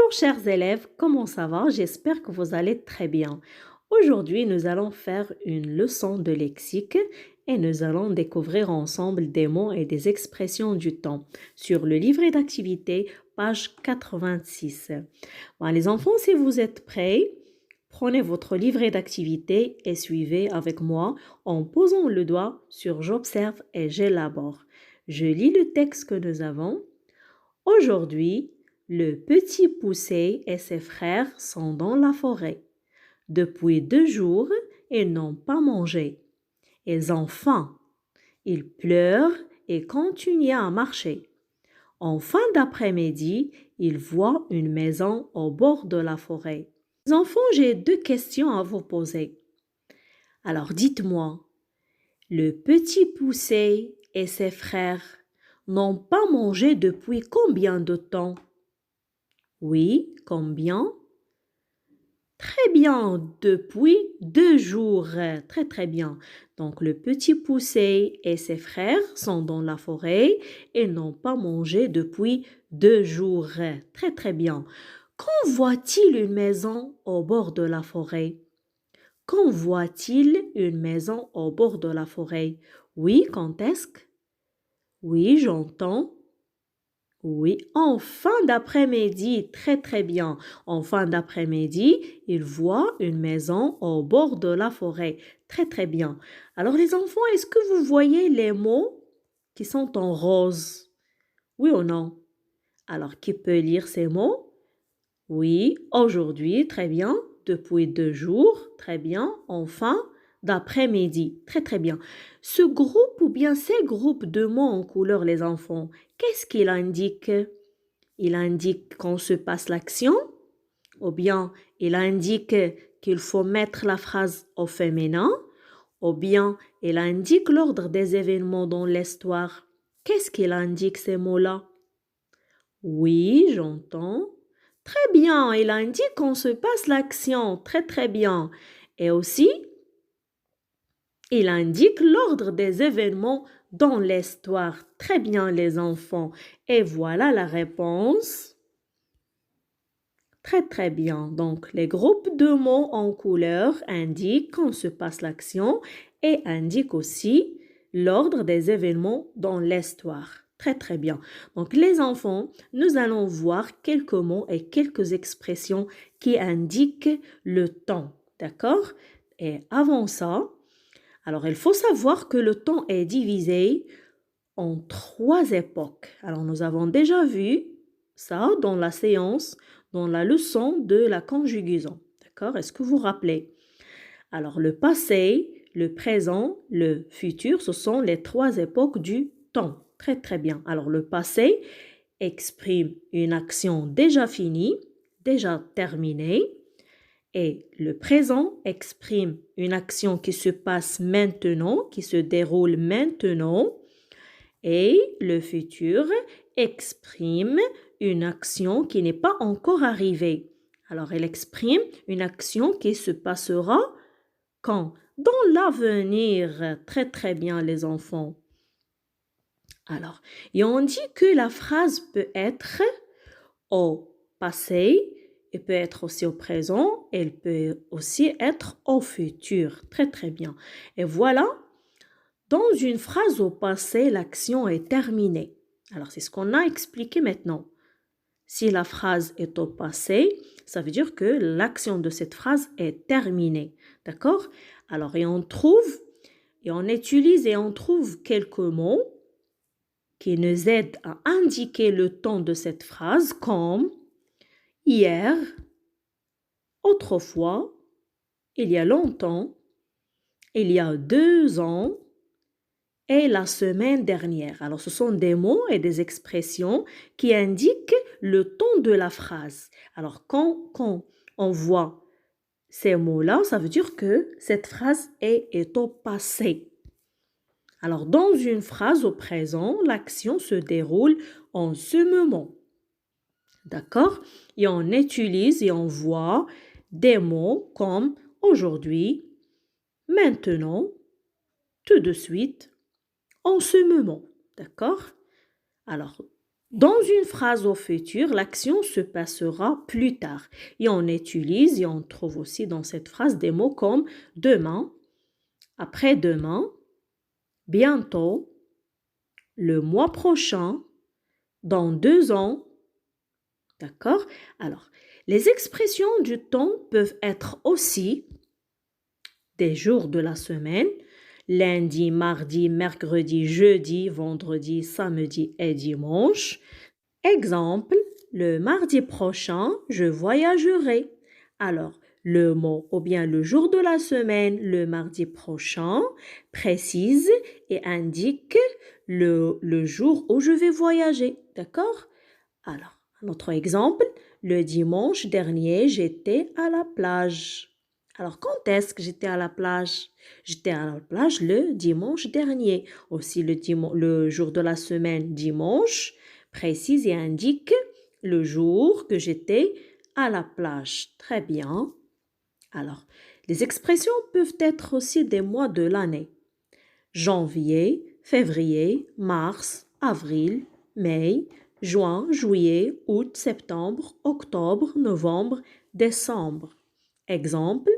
Bonjour chers élèves, comment ça va? J'espère que vous allez très bien. Aujourd'hui, nous allons faire une leçon de lexique et nous allons découvrir ensemble des mots et des expressions du temps sur le livret d'activité, page 86. Bon, les enfants, si vous êtes prêts, prenez votre livret d'activité et suivez avec moi en posant le doigt sur j'observe et j'élabore. Je lis le texte que nous avons. Aujourd'hui, le petit poussé et ses frères sont dans la forêt. Depuis 2 jours, ils n'ont pas mangé. Ils ont faim. Ils pleurent et continuent à marcher. En fin d'après-midi, ils voient une maison au bord de la forêt. Les enfants, j'ai 2 questions à vous poser. Alors dites-moi, le petit poussé et ses frères n'ont pas mangé depuis combien de temps? Oui, combien? Très bien, depuis 2 jours. Très très bien. Donc le petit poussé et ses frères sont dans la forêt et n'ont pas mangé depuis 2 jours. Très très bien. Quand voit-il une maison au bord de la forêt? Quand voit-il une maison au bord de la forêt? Oui, quand est-ce que? Oui, j'entends. Oui, en fin d'après-midi, très très bien. En fin d'après-midi, il voit une maison au bord de la forêt. Très très bien. Alors les enfants, est-ce que vous voyez les mots qui sont en rose? Oui ou non? Alors, qui peut lire ces mots? Oui, aujourd'hui, très bien. Depuis 2 jours, très bien. Enfin, d'après-midi, très très bien. Ce groupe ou bien ces groupes de mots en couleur, les enfants, qu'est-ce qu'il indique? Il indique quand se passe l'action, ou bien il indique qu'il faut mettre la phrase au féminin, ou bien il indique l'ordre des événements dans l'histoire. Qu'est-ce qu'il indique ces mots-là? Oui, j'entends. Très bien, il indique quand se passe l'action. Très très bien. Et aussi, il indique l'ordre des événements dans l'histoire. Très bien, les enfants. Et voilà la réponse. Très très bien. Donc, les groupes de mots en couleur indiquent quand se passe l'action et indiquent aussi l'ordre des événements dans l'histoire. Très très bien. Donc, les enfants, nous allons voir quelques mots et quelques expressions qui indiquent le temps. D'accord? Et avant ça, alors il faut savoir que le temps est divisé en 3 époques. Alors, nous avons déjà vu ça dans la séance, dans la leçon de la conjugaison. D'accord? Est-ce que vous vous rappelez? Alors, le passé, le présent, le futur, ce sont les 3 époques du temps. Très, très bien. Alors, le passé exprime une action déjà finie, déjà terminée, et le présent exprime une action qui se passe maintenant, qui se déroule maintenant, et le futur exprime une action qui n'est pas encore arrivée. Alors, elle exprime une action qui se passera quand? Dans l'avenir. Très très bien, les enfants. Alors, et on dit que la phrase peut être au passé, elle peut être aussi au présent, elle peut aussi être au futur. Très très bien. Et voilà, dans une phrase au passé, l'action est terminée. Alors, c'est ce qu'on a expliqué maintenant. Si la phrase est au passé, ça veut dire que l'action de cette phrase est terminée. D'accord? Alors, et on trouve, et on utilise et on trouve quelques mots qui nous aident à indiquer le temps de cette phrase comme hier, autrefois, il y a longtemps, il y a 2 ans, et la semaine dernière. Alors, ce sont des mots et des expressions qui indiquent le ton de la phrase. Alors, quand on voit ces mots-là, ça veut dire que cette phrase est au passé. Alors, dans une phrase au présent, l'action se déroule en ce moment. D'accord? Et on utilise et on voit des mots comme aujourd'hui, maintenant, tout de suite, en ce moment. D'accord? Alors, Dans une phrase au futur, l'action se passera plus tard. Et on utilise et on trouve aussi dans cette phrase des mots comme demain, après-demain, bientôt, le mois prochain, dans 2 ans. D'accord? Alors, les expressions du temps peuvent être aussi des jours de la semaine, lundi, mardi, mercredi, jeudi, vendredi, samedi et dimanche. Exemple, le mardi prochain, je voyagerai. Alors, le mot ou bien le jour de la semaine, le mardi prochain, précise et indique le jour où je vais voyager. D'accord? Alors, un autre exemple, le dimanche dernier, j'étais à la plage. Alors, quand est-ce que j'étais à la plage? J'étais à la plage le dimanche dernier. Aussi, le jour de la semaine, dimanche, précise et indique le jour que j'étais à la plage. Très bien. Alors, les expressions peuvent être aussi des mois de l'année. Janvier, février, mars, avril, mai, juin, juillet, août, septembre, octobre, novembre, décembre. Exemple,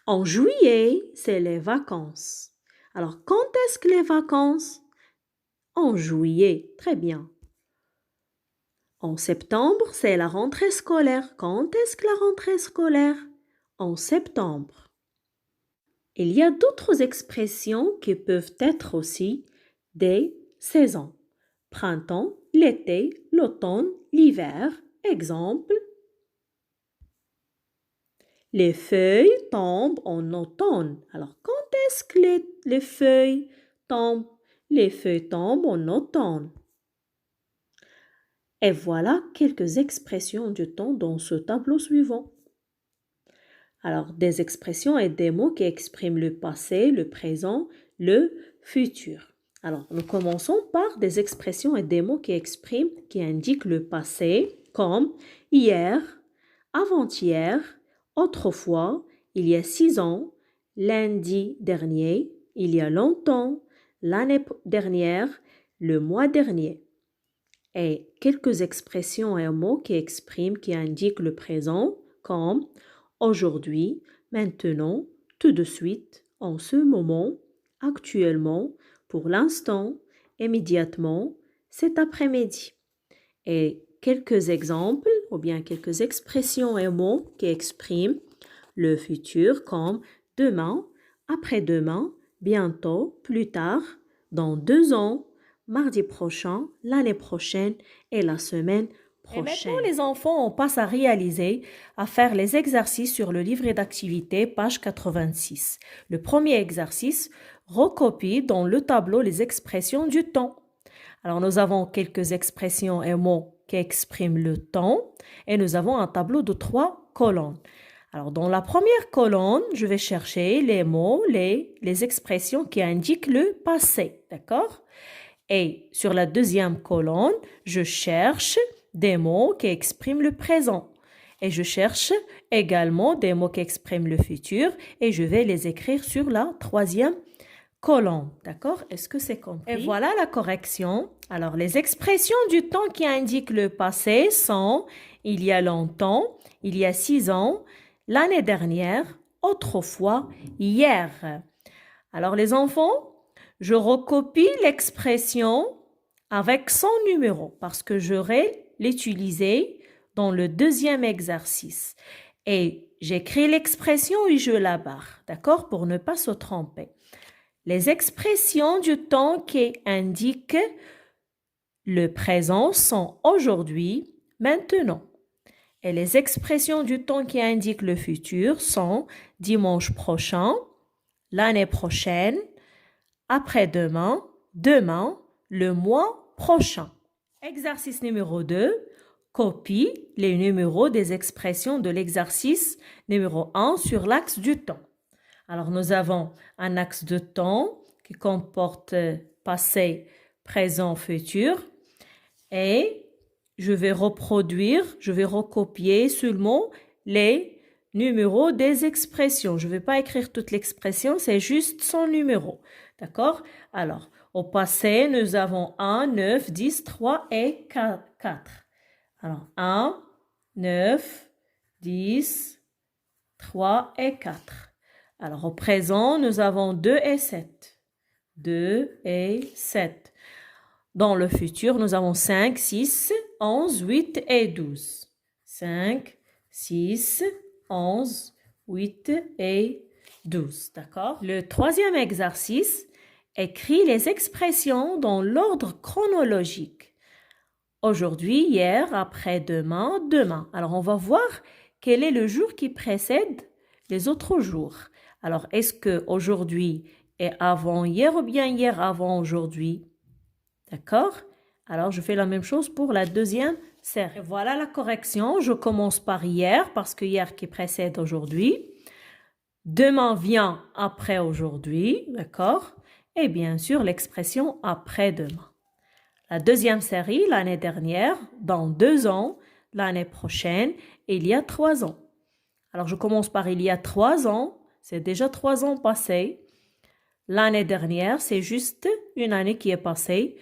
en juillet, c'est les vacances. Alors, quand est-ce que les vacances? En juillet, très bien. En septembre, c'est la rentrée scolaire. Quand est-ce que la rentrée scolaire? En septembre. Il y a d'autres expressions qui peuvent être aussi des saisons. Printemps, l'été, l'automne, l'hiver. Exemple, les feuilles tombent en automne. Alors, quand est-ce que les feuilles tombent? Les feuilles tombent en automne. Et voilà quelques expressions du temps dans ce tableau suivant. Alors, des expressions et des mots qui expriment le passé, le présent, le futur. Alors, nous commençons par des expressions et des mots qui expriment, qui indiquent le passé, comme hier, avant-hier, autrefois, il y a 6 ans, lundi dernier, il y a longtemps, l'année dernière, le mois dernier. Et quelques expressions et mots qui expriment, qui indiquent le présent, comme aujourd'hui, maintenant, tout de suite, en ce moment, actuellement, pour l'instant, immédiatement, cet après-midi. Et quelques exemples ou bien quelques expressions et mots qui expriment le futur comme demain, après-demain, bientôt, plus tard, dans 2 ans, mardi prochain, l'année prochaine et la semaine prochaine. Et maintenant, les enfants, on passe à réaliser, à faire les exercices sur le livret d'activité, page 86. Le premier exercice, recopie dans le tableau les expressions du temps. Alors, nous avons quelques expressions et mots qui expriment le temps et nous avons un tableau de 3 colonnes. Alors, dans la première colonne, je vais chercher les mots, les expressions qui indiquent le passé, d'accord? Et sur la deuxième colonne, je cherche des mots qui expriment le présent. Et je cherche également des mots qui expriment le futur et je vais les écrire sur la troisième colonne. D'accord? Est-ce que c'est compris? Et voilà la correction. Alors, les expressions du temps qui indiquent le passé sont il y a longtemps, il y a 6 ans, l'année dernière, autrefois, hier. Alors, les enfants, je recopie l'expression avec son numéro parce que j'aurai l'utiliser dans le deuxième exercice. Et j'écris l'expression et je la barre, d'accord, pour ne pas se tromper. Les expressions du temps qui indiquent le présent sont aujourd'hui, maintenant. Et les expressions du temps qui indiquent le futur sont dimanche prochain, l'année prochaine, après-demain, demain, le mois prochain. Exercice numéro 2. Copie les numéros des expressions de l'exercice numéro 1 sur l'axe du temps. Alors, nous avons un axe de temps qui comporte passé, présent, futur. Et je vais recopier seulement les numéros des expressions. Je ne vais pas écrire toute l'expression, c'est juste son numéro. D'accord? Alors, Au passé, nous avons 1, 9, 10, 3 et 4. Alors, 1, 9, 10, 3 et 4. Alors, au présent, nous avons 2 et 7. 2 et 7. Dans le futur, nous avons 5, 6, 11, 8 et 12. 5, 6, 11, 8 et 12. D'accord? Le troisième exercice, écris les expressions dans l'ordre chronologique. Aujourd'hui, hier, après-demain, demain. Alors, on va voir quel est le jour qui précède les autres jours. Alors, est-ce que aujourd'hui est avant hier ou bien hier avant aujourd'hui? D'accord? Alors, je fais la même chose pour la deuxième série. Voilà la correction. Je commence par hier parce que hier qui précède aujourd'hui. Demain vient après aujourd'hui. D'accord? Et bien sûr, l'expression après-demain. La deuxième série, l'année dernière, dans 2 ans, l'année prochaine, il y a 3 ans. Alors, je commence par il y a 3 ans. C'est déjà 3 ans passés. L'année dernière, c'est juste une année qui est passée.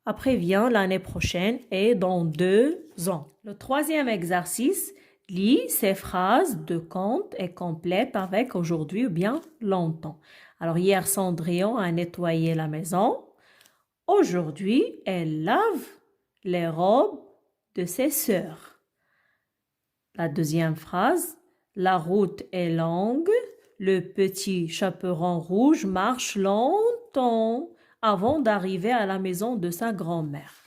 Après vient l'année prochaine et dans 2 ans. Le troisième exercice, lis ces phrases de compte et complète avec aujourd'hui ou bien longtemps. Alors hier, Cendrillon a nettoyé la maison. Aujourd'hui, elle lave les robes de ses sœurs. La deuxième phrase, la route est longue. Le petit chaperon rouge marche longtemps avant d'arriver à la maison de sa grand-mère.